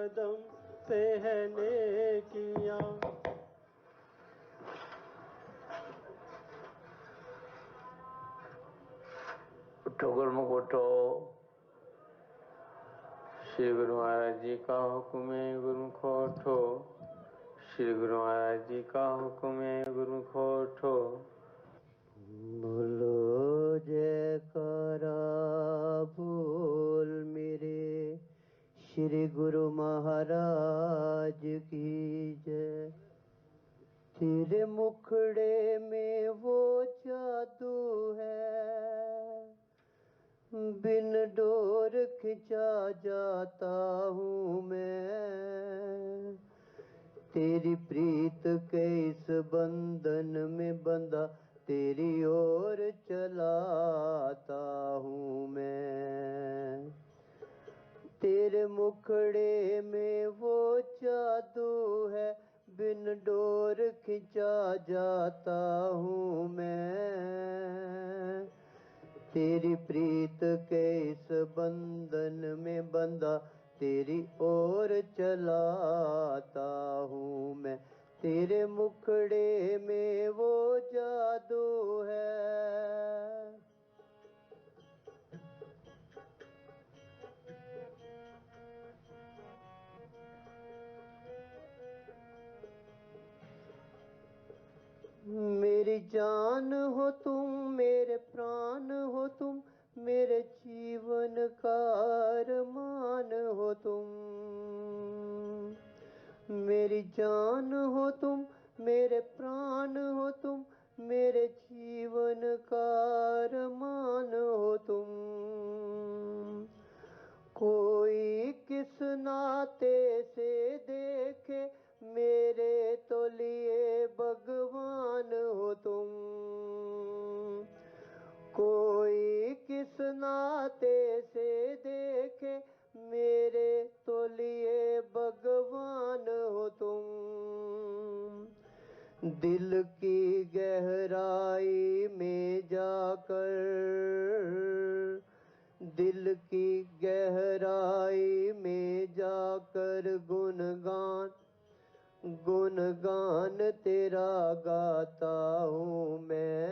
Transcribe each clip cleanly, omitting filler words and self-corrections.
कदम पे है नेकियां। उठो गुरुमुख उठो। श्री गुरु महाराज जी का हुक्म है गुरुमुख उठो। श्री गुरु महाराज जी का हुक्म है गुरुमुख उठो। बोलो जयकारा बोल मेरे श्री गुरु महाराज की जय। तेरे मुखड़े में वो जादू है, बिन डोर खिंचा जाता हूँ मैं। तेरी प्रीत के इस बंधन में बंधा तेरी ओर चलाता हूँ मैं। तेरे मुखड़े में वो जादू है, बिन डोर खिंचा जाता हूँ मैं। तेरी प्रीत के इस बंधन में बंधा तेरी ओर चलाता हूँ मैं। तेरे मुखड़े में वो जादू है। मेरी जान हो तुम, मेरे प्राण हो तुम, मेरे जीवन का अरमान हो तुम। मेरी जान हो तुम, मेरे प्राण हो तुम, मेरे जीवन का अरमान हो तुम। कोई किस नाते से देखे मेरे तो लिए भगवान हो तुम। कोई किस नाते से देखे मेरे तो लिए भगवान हो तुम। दिल की गहराई में जाकर, दिल की गहराई में जाकर गुणगान गुणगान तेरा गाता हूँ मैं।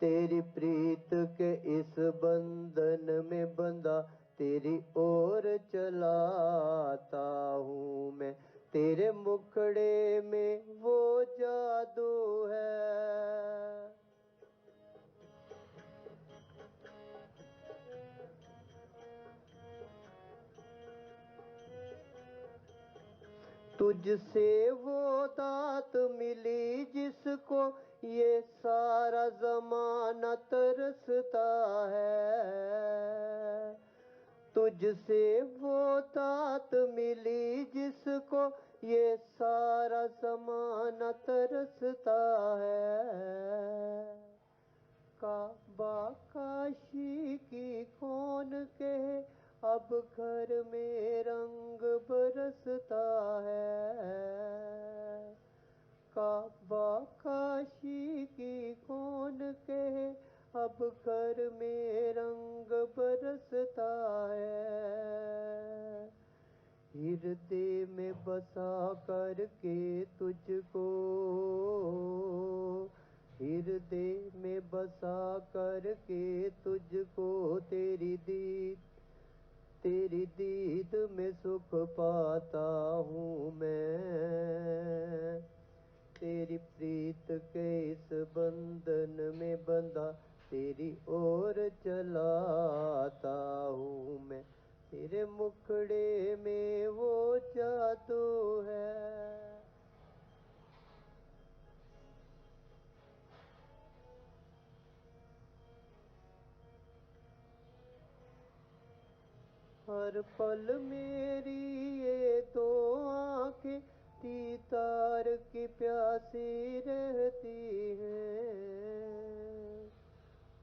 तेरी प्रीत के इस बंधन में बंधा तेरी ओर चलाता हूँ मैं। तेरे मुखड़े में वो जादू है। तुझसे वो दात मिली जिसको ये सारा जमाना तरसता है। तुझसे वो दात मिली जिसको ये सारा जमाना तरसता है। काबा काशी की कौन कहे अब घर में रंग बरसता है। काबा काशी की कौन कहे अब घर में रंग बरसता है। हृदय में बसा करके तुझको, हृदय में बसा करके तुझको तेरी दीद में सुख पाता हूँ मैं। तेरी प्रीत के इस बंधन में बंधा तेरी ओर चलाता हूँ मैं। तेरे मुखड़े में वो जादू है। हर पल मेरी ये दो आंखें दीदार की प्यासी रहती हैं।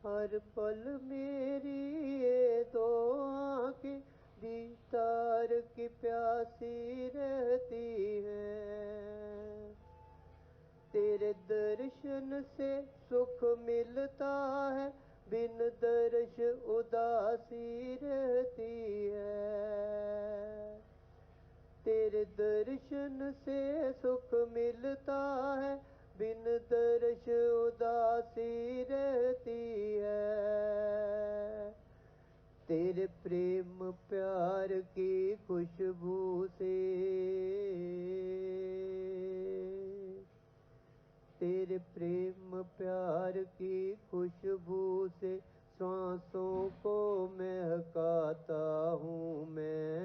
हर पल मेरी ये दो आंखें दीदार की प्यासी रहती हैं। तेरे दर्शन से सुख मिलता है, बिन दर्श उदासी रहती है। दर्शन से सुख मिलता है, बिन दर्श उदासी रहती है। तेरे प्रेम प्यार की खुशबू से, तेरे प्रेम प्यार की खुशबू से सांसों को महकाता हूँ मैं।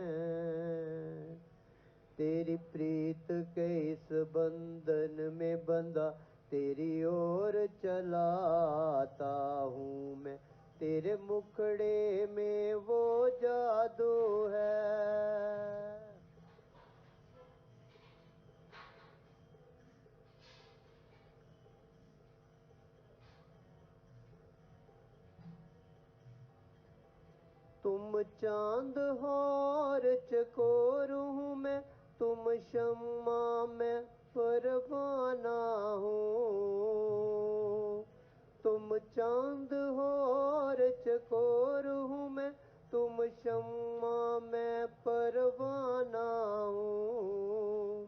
तेरी प्रीत के इस बंधन में बंधा तेरी ओर चलाता हूँ मैं। तेरे मुखड़े में वो जादू है। तुम चांद हो और चकोर हूँ मैं, तुम शम्मा मैं परवाना हूँ। तुम चांद हो और चकोर हूँ मैं, तुम शम्मा मैं परवाना हूँ।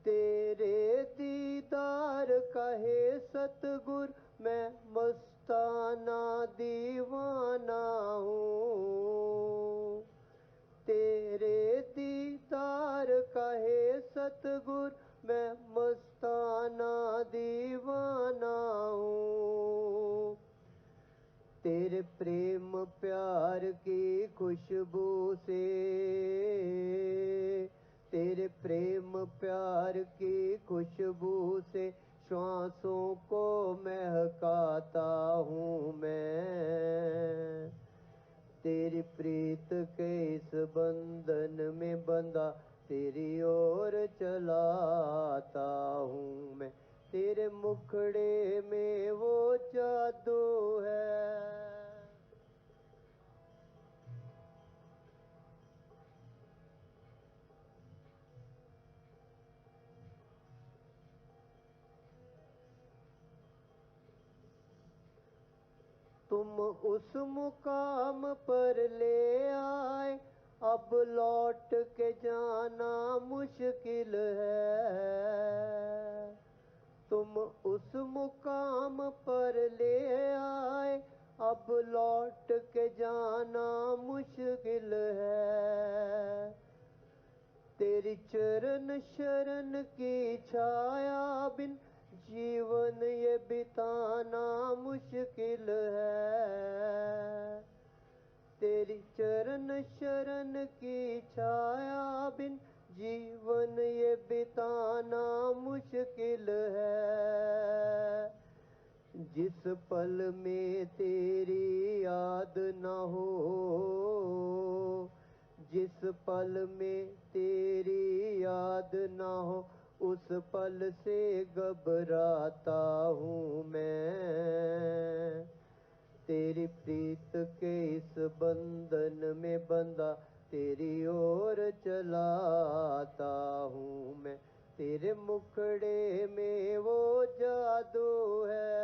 तेरे दीदार का है सतगुर मैं मस्ताना दीवाना हूँ। तेरे दीदार का है सतगुर मैं मस्ताना दीवाना हूँ। तेरे प्रेम प्यार की खुशबू से, तेरे प्रेम प्यार की खुशबू से श्वासों को महकाता हूँ मैं। तेरी प्रीत के इस बंधन में बंधा तेरी ओर चलाता हूँ मैं। तेरे मुखड़े में वो जादू है। तुम उस मुकाम पर ले आए, अब लौट के जाना मुश्किल है। तुम उस मुकाम पर ले आए, अब लौट के जाना मुश्किल है। तेरी चरण शरण की छाया बिन जीवन ये बिताना मुश्किल है। तेरी चरण शरण की छाया बिन जीवन ये बिताना मुश्किल है। जिस पल में तेरी याद न हो, जिस पल में तेरी याद न हो, उस पल से घबराता हूँ मैं। तेरी प्रीत के इस बंधन में बंधा तेरी ओर चलाता हूँ मैं। तेरे मुखड़े में वो जादू है,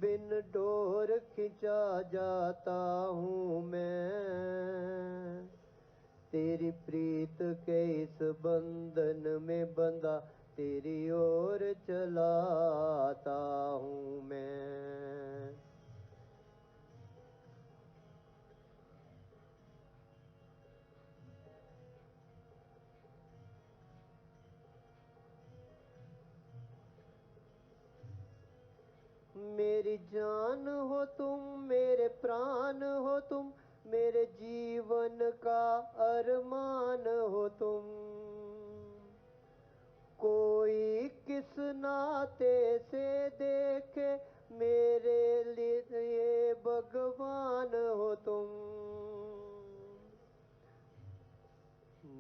बिन डोर खिंचा जाता हूँ मैं। तेरी प्रीत के इस बंधन में बंधा तेरी ओर चलाता हूँ मैं। मेरी जान हो तुम, मेरे प्राण हो तुम, मेरे जीवन का अरमान हो तुम। कोई किस नाते से देखे मेरे लिए भगवान हो तुम।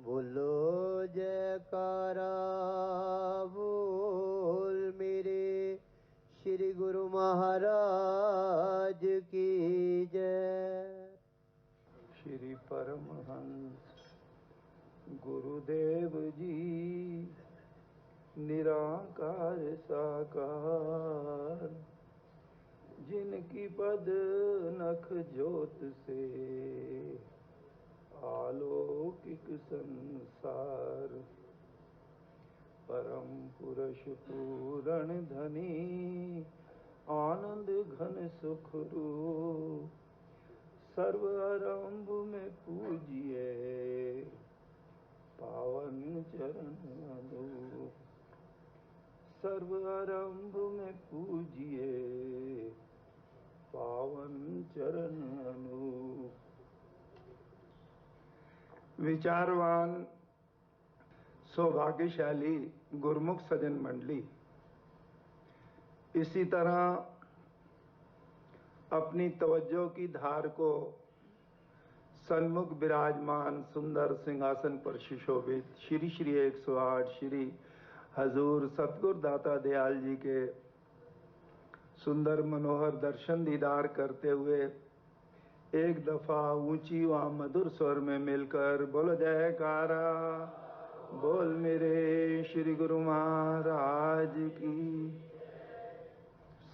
बोलो जयकारा बोल मेरे श्री गुरु महाराज की जय। श्री परमहंस गुरुदेव जी निराकार साकार, जिनकी पद नख ज्योत से अलौकिक संसार। यश पूरण धनी आनंद घन सुख रूप सर्व आरंभ में पूजिए पावन चरण अनूप सर्व आरंभ में पूजिए पावन चरण अनूप। विचारवान सौभाग्यशाली गुरुमुख सज्जन मंडली, इसी तरह अपनी तवज्जो की धार को सन्मुख विराजमान सुंदर सिंहासन पर सुशोभित श्री श्री 108 श्री हजूर सतगुरु दाता दयाल जी के सुंदर मनोहर दर्शन दीदार करते हुए एक दफा ऊंची व मधुर स्वर में मिलकर बोलो जयकारा बोल मेरे श्री गुरु महाराज की।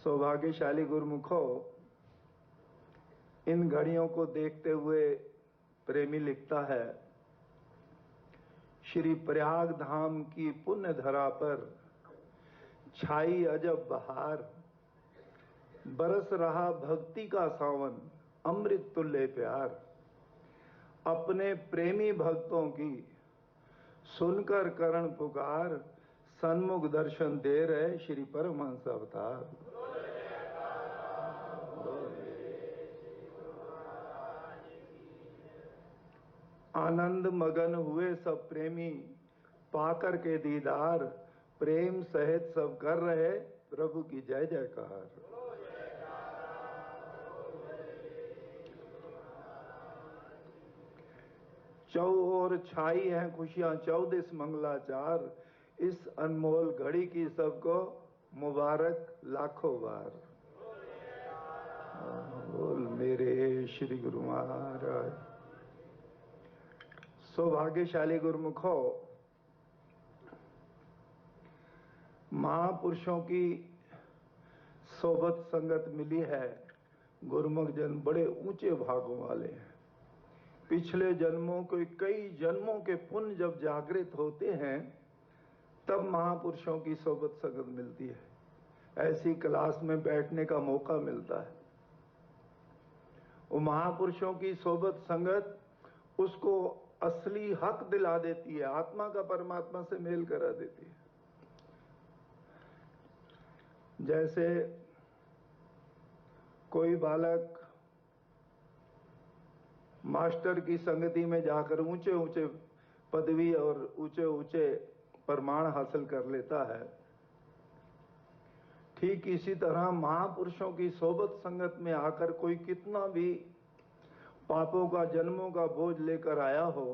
सौभाग्यशाली गुरुमुखों, इन घड़ियों को देखते हुए प्रेमी लिखता है, श्री प्रयाग धाम की पुण्य धरा पर छाई अजब बहार, बरस रहा भक्ति का सावन अमृत तुल्य प्यार। अपने प्रेमी भक्तों की सुनकर करण पुकार, सन्मुख दर्शन दे रहे श्री परमहंस अवतार। आनंद मगन हुए सब प्रेमी पाकर के दीदार, प्रेम सहित सब कर रहे प्रभु की जय जयकार। चौ और छाई हैं खुशियां 14 मंगलाचार, इस अनमोल घड़ी की सबको मुबारक लाखों बार। बोल मेरे श्री गुरु महाराज। सौभाग्यशाली गुरुमुखों, महापुरुषों की सोबत संगत मिली है। गुरुमुख जन बड़े ऊंचे भागों वाले हैं। पिछले जन्मों के कई जन्मों के पुण्य जब जागृत होते हैं तब महापुरुषों की सोबत संगत मिलती है। ऐसी क्लास में बैठने का मौका मिलता है। वो महापुरुषों की सोबत संगत उसको असली हक दिला देती है, आत्मा का परमात्मा से मेल करा देती है। जैसे कोई बालक मास्टर की संगति में जाकर ऊंचे ऊंचे पदवी और ऊंचे ऊंचे प्रमाण हासिल कर लेता है, ठीक इसी तरह महापुरुषों की सोबत संगत में आकर कोई कितना भी पापों का जन्मों का बोझ लेकर आया हो,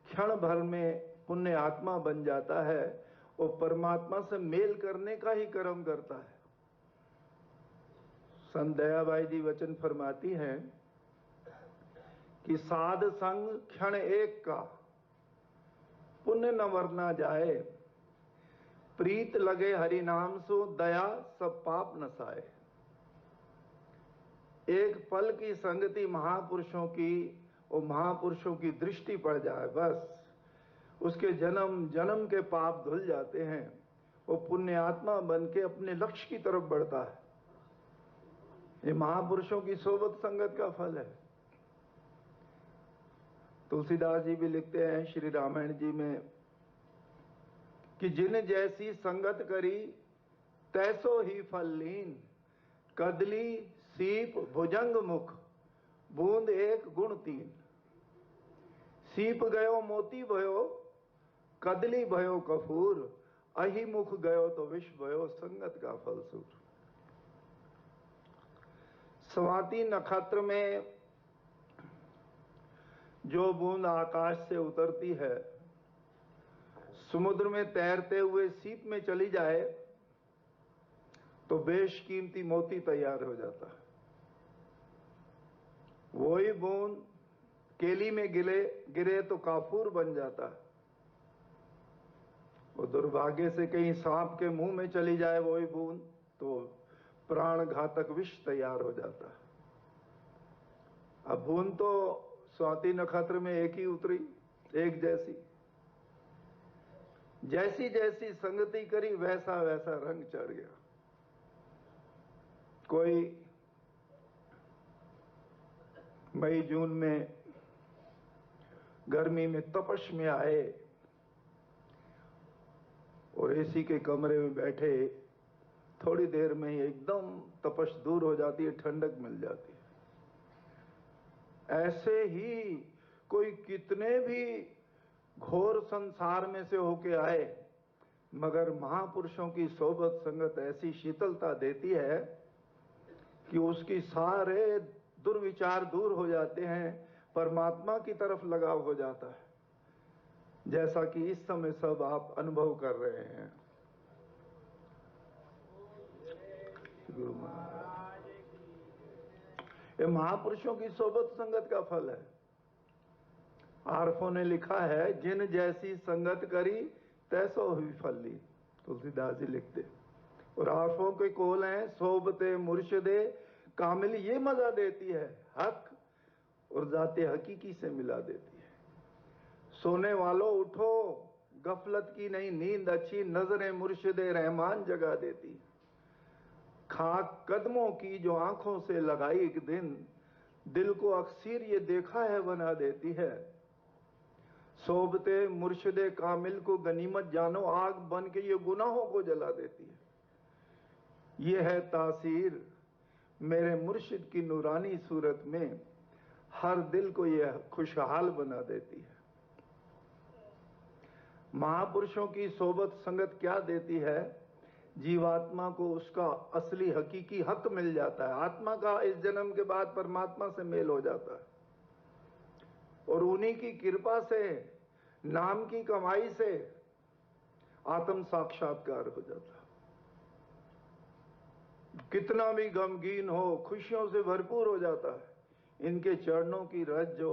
क्षण भर में पुण्य आत्मा बन जाता है। वो परमात्मा से मेल करने का ही कर्म करता है। संत दयाबाई जी वचन फरमाती हैं कि साध संग क्षण एक का पुण्य न वरना जाए, प्रीत लगे हरि नाम सो दया सब पाप नसाए। एक पल की संगति महापुरुषों की, वो महापुरुषों की दृष्टि पड़ जाए, बस उसके जन्म जन्म के पाप धुल जाते हैं। वो पुण्य आत्मा बन के अपने लक्ष्य की तरफ बढ़ता है। ये महापुरुषों की सोबत संगत का फल है। तुलसीदास जी भी लिखते हैं श्री रामायण जी में कि जिन जैसी संगत करी तैसो ही फल लीन, कदली सीप भुजंग मुख बूंद एक गुण तीन। सीप गयो मोती भयो, कदली भयो कपूर, अहि मुख गयो तो विष भयो संगत का फलसूर। स्वाति नक्षत्र में जो बूंद आकाश से उतरती है, समुद्र में तैरते हुए सीप में चली जाए तो बेशकीमती मोती तैयार हो जाता है। वही बूंद केली में गिरे तो काफूर बन जाता है। वो दुर्भाग्य से कहीं सांप के मुंह में चली जाए वही बूंद तो प्राण घातक विष तैयार हो जाता है। अब बूंद तो स्वाति नक्षत्र में एक ही उतरी, एक जैसी। जैसी जैसी संगति करी वैसा वैसा रंग चढ़ गया। कोई मई जून में गर्मी में तपश में आए और एसी के कमरे में बैठे, थोड़ी देर में ही एकदम तपश दूर हो जाती है, ठंडक मिल जाती है। ऐसे ही कोई कितने भी घोर संसार में से होके आए, मगर महापुरुषों की सोबत संगत ऐसी शीतलता देती है कि उसकी सारे दुर्विचार दूर हो जाते हैं, परमात्मा की तरफ लगाव हो जाता है, जैसा कि इस समय सब आप अनुभव कर रहे हैं। गुरु महाराज, ये महापुरुषों की सोबत संगत का फल है। आरफों ने लिखा है, जिन जैसी संगत करी तैसो हुई फल ली, तुलसीदास जी लिखते। और आरफों के कोल हैं, सोबते मुर्शिदे कामिल ये मजा देती है, हक और जाते हकीकी से मिला देती है। सोने वालों उठो, गफलत की नहीं नींद अच्छी, नजरें मुर्शिदे रहमान जगा देती। खाक कदमों की जो आंखों से लगाई एक दिन, दिल को अक्सीर ये देखा है बना देती है। सोबते मुर्शिदे कामिल को गनीमत जानो, आग बन के ये गुनाहों को जला देती है। ये है तासीर मेरे मुर्शिद की नूरानी सूरत में, हर दिल को यह खुशहाल बना देती है। महापुरुषों की सोबत संगत क्या देती है? जीवात्मा को उसका असली हकीकी हक मिल जाता है। आत्मा का इस जन्म के बाद परमात्मा से मेल हो जाता है और उन्हीं की कृपा से, नाम की कमाई से आत्म साक्षात्कार हो जाता है। कितना भी गमगीन हो, खुशियों से भरपूर हो जाता है। इनके चरणों की रज जो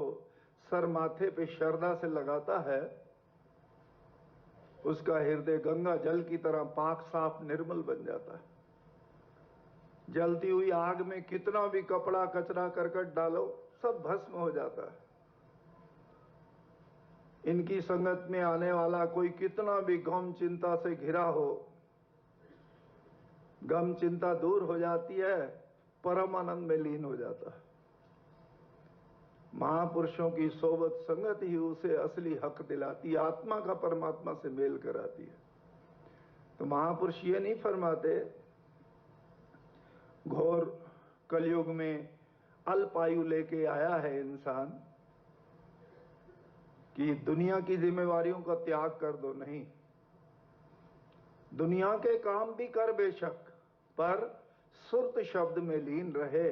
सर माथे पे श्रद्धा से लगाता है, उसका हृदय गंगा जल की तरह पाक साफ निर्मल बन जाता है। जलती हुई आग में कितना भी कपड़ा कचरा करकट डालो, सब भस्म हो जाता है। इनकी संगत में आने वाला कोई कितना भी गम चिंता से घिरा हो, गम चिंता दूर हो जाती है, परम आनंद में लीन हो जाता है। महापुरुषों की सोबत संगत ही उसे असली हक दिलाती, आत्मा का परमात्मा से मेल कराती है। तो महापुरुष ये नहीं फरमाते, घोर कलयुग में अल्पायु लेके आया है इंसान कि दुनिया की जिम्मेवारियों का त्याग कर दो। नहीं, दुनिया के काम भी कर बेशक, पर सुरत शब्द में लीन रहे।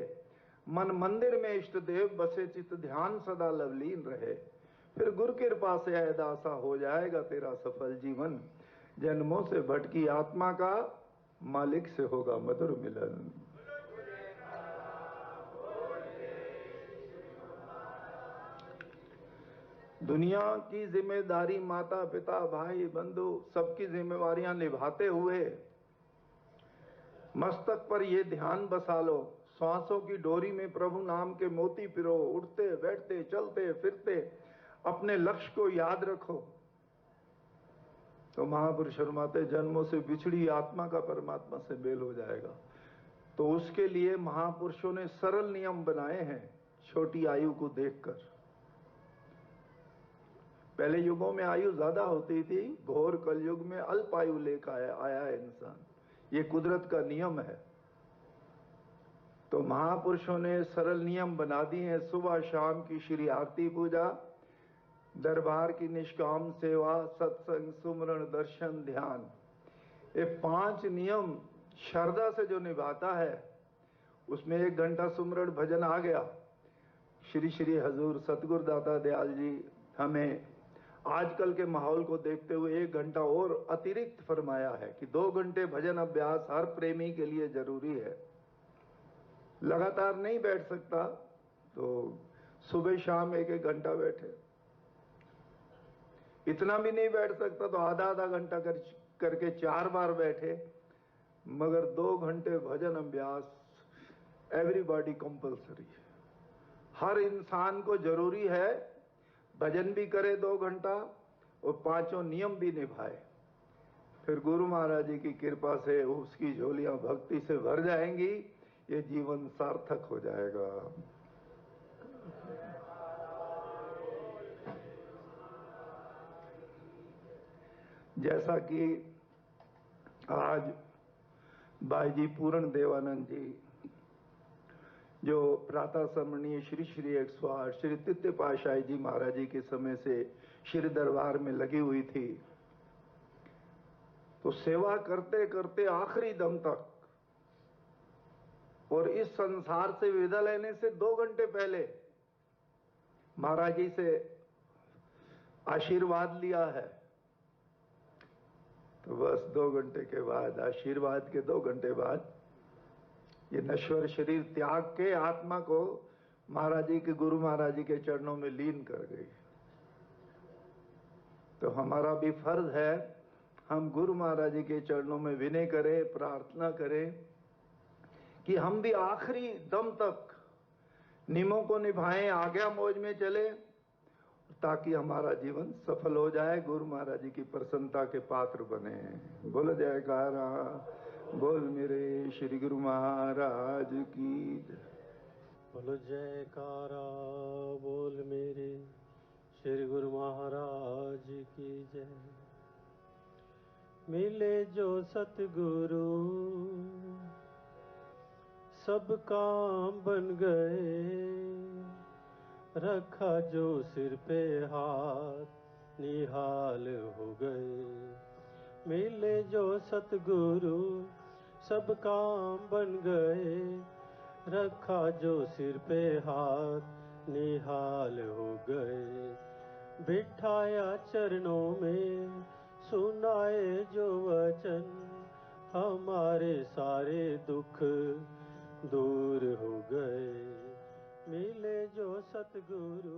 मन मंदिर में इष्ट देव बसे, चित ध्यान सदा लवलीन रहे। फिर गुरु कृपा से ऐदासा हो जाएगा तेरा सफल जीवन। जन्मों से भटकी आत्मा का मालिक से होगा मधुर मिलन। दुनिया की जिम्मेदारी, माता पिता भाई बंधु सबकी जिम्मेवारियां निभाते हुए मस्तक पर ये ध्यान बसा लो, श्वासों की डोरी में प्रभु नाम के मोती पिरो। उठते बैठते चलते फिरते अपने लक्ष्य को याद रखो। तो महापुरुष फरमाते, जन्मों से बिछड़ी आत्मा का परमात्मा से मेल हो जाएगा। तो उसके लिए महापुरुषों ने सरल नियम बनाए हैं, छोटी आयु को देखकर। पहले युगों में आयु ज्यादा होती थी, घोर कलयुग में अल्प आयु लेकर आया है इंसान। ये कुदरत का नियम है। तो महापुरुषों ने सरल नियम बना दिए हैं। सुबह शाम की श्री आरती पूजा, दरबार की निष्काम सेवा, सत्संग सुमरण दर्शन ध्यान, ये 5 नियम श्रद्धा से जो निभाता है, उसमें 1 घंटा सुमरण भजन आ गया। श्री श्री हजूर सतगुरु दाता दयाल जी हमें आजकल के माहौल को देखते हुए 1 घंटा और अतिरिक्त फरमाया है कि 2 घंटे भजन अभ्यास हर प्रेमी के लिए जरूरी है। लगातार नहीं बैठ सकता तो सुबह शाम 1-1 घंटा बैठे। इतना भी नहीं बैठ सकता तो आधा घंटा करके 4 बार बैठे। मगर 2 घंटे भजन अभ्यास एवरीबॉडी कंपल्सरी है। हर इंसान को जरूरी है भजन भी करे 2 घंटा और 5 नियम भी निभाए। फिर गुरु महाराज जी की कृपा से उसकी झोलियां भक्ति से भर जाएंगी, ये जीवन सार्थक हो जाएगा। जैसा कि आज भाई जी पूर्ण देवानंद जी जो प्रातः स्मरणीय श्री श्री 108 श्री तृतीय पातशाही जी महाराज जी के समय से श्री दरबार में लगी हुई थी, तो सेवा करते करते आखिरी दम तक और इस संसार से विदा लेने से 2 घंटे पहले महाराज जी से आशीर्वाद लिया है। तो बस 2 घंटे के बाद, आशीर्वाद के 2 घंटे बाद ये नश्वर शरीर त्याग के आत्मा को महाराज जी के गुरु महाराज जी के चरणों में लीन कर गई। तो हमारा भी फर्ज है हम गुरु महाराज जी के चरणों में विनय करें, प्रार्थना करें कि हम भी आखिरी दम तक नियमों को निभाएं, आज्ञा मौज में चले, ताकि हमारा जीवन सफल हो जाए, गुरु महाराज जी की प्रसन्नता के पात्र बने। बोल जयकारा, बोल मेरे श्री गुरु महाराज की जय। बोलो जयकारा, बोल मेरे श्री गुरु महाराज की जय। मिले जो सतगुरु सब काम बन गए, रखा जो सिर पे हाथ निहाल हो गए। मिले जो सतगुरु सब काम बन गए, रखा जो सिर पे हाथ निहाल हो गए। बिठाया चरणों में सुनाए जो वचन, हमारे सारे दुख दूर हो गए। मिले जो सतगुरु